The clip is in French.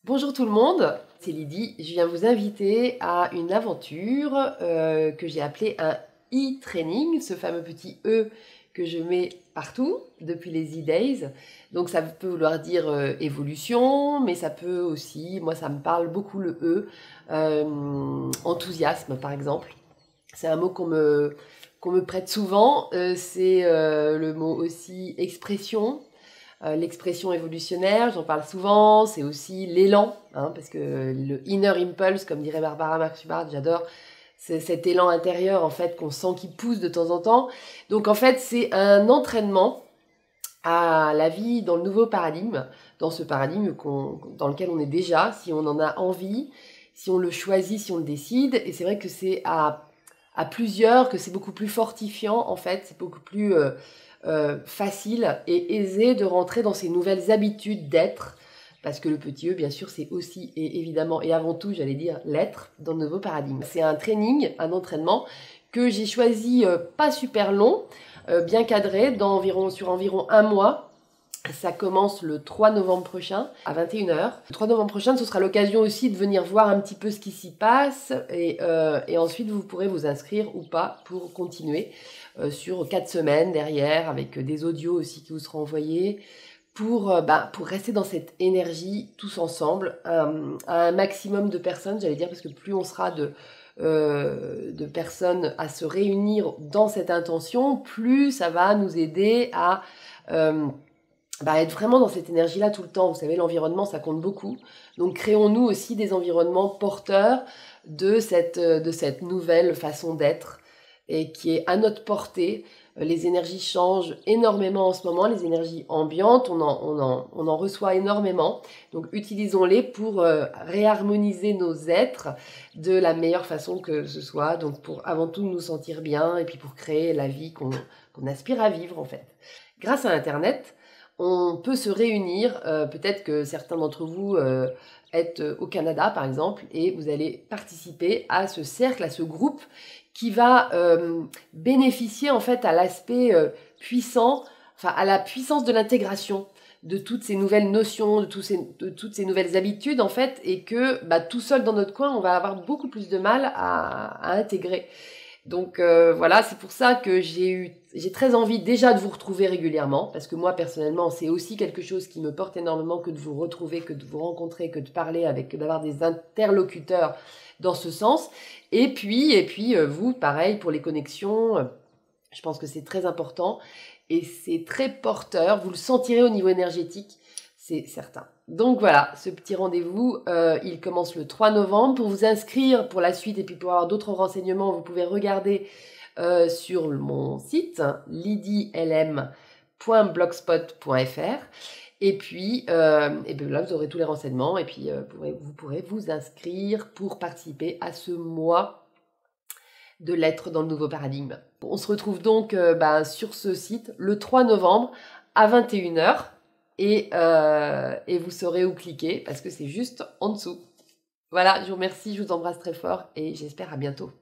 Bonjour tout le monde, c'est Lydie. Je viens vous inviter à une aventure que j'ai appelée un e-training, ce fameux petit E que je mets partout depuis les e-days. Donc ça peut vouloir dire évolution, mais ça peut aussi, moi ça me parle beaucoup le E, enthousiasme par exemple. C'est un mot qu'on me prête souvent, c'est le mot aussi expression. L'expression évolutionnaire, j'en parle souvent, c'est aussi l'élan, hein, parce que le inner impulse, comme dirait Barbara Marx-Hubbard, j'adore, c'est cet élan intérieur en fait qu'on sent qui pousse de temps en temps. Donc en fait, c'est un entraînement à la vie dans le nouveau paradigme, dans ce paradigme dans lequel on est déjà, si on en a envie, si on le choisit, si on le décide. Et c'est vrai que c'est à plusieurs que c'est beaucoup plus fortifiant en fait, c'est beaucoup plus facile et aisé de rentrer dans ces nouvelles habitudes d'être, parce que le petit E, bien sûr, c'est aussi et évidemment et avant tout, j'allais dire, l'être dans le nouveau paradigme. C'est un training, un entraînement que j'ai choisi pas super long, bien cadré, sur environ un mois. Ça commence le 3 novembre prochain à 21h. Le 3 novembre prochain, ce sera l'occasion aussi de venir voir un petit peu ce qui s'y passe et ensuite vous pourrez vous inscrire ou pas pour continuer sur 4 semaines derrière avec des audios aussi qui vous seront envoyés pour rester dans cette énergie tous ensemble, à un maximum de personnes, j'allais dire, parce que plus on sera de personnes à se réunir dans cette intention, plus ça va nous aider à être vraiment dans cette énergie-là tout le temps. Vous savez, l'environnement, ça compte beaucoup. Donc, créons-nous aussi des environnements porteurs de cette nouvelle façon d'être et qui est à notre portée. Les énergies changent énormément en ce moment, les énergies ambiantes, on en reçoit énormément. Donc, utilisons-les pour réharmoniser nos êtres de la meilleure façon que ce soit. Donc, pour avant tout nous sentir bien et puis pour créer la vie qu'on aspire à vivre, en fait. Grâce à Internet, on peut se réunir, peut-être que certains d'entre vous êtes au Canada par exemple, et vous allez participer à ce cercle, à ce groupe qui va bénéficier en fait à l'aspect puissant, enfin à la puissance de l'intégration de toutes ces nouvelles notions, de toutes ces nouvelles habitudes en fait, et que tout seul dans notre coin, on va avoir beaucoup plus de mal à intégrer. Donc voilà, c'est pour ça que j'ai très envie déjà de vous retrouver régulièrement, parce que moi personnellement, c'est aussi quelque chose qui me porte énormément que de vous retrouver, que de vous rencontrer, que de parler que d'avoir des interlocuteurs dans ce sens. Et puis vous, pareil pour les connexions, je pense que c'est très important et c'est très porteur. Vous le sentirez au niveau énergétique, c'est certain. Donc voilà, ce petit rendez-vous, il commence le 3 novembre. Pour vous inscrire pour la suite et puis pour avoir d'autres renseignements, vous pouvez regarder sur mon site lydylm.blogspot.fr. Et puis là, vous aurez tous les renseignements et puis vous pourrez vous inscrire pour participer à ce mois de l'être dans le nouveau paradigme. On se retrouve donc sur ce site le 3 novembre à 21h et vous saurez où cliquer parce que c'est juste en dessous. Voilà, je vous remercie, je vous embrasse très fort et j'espère à bientôt.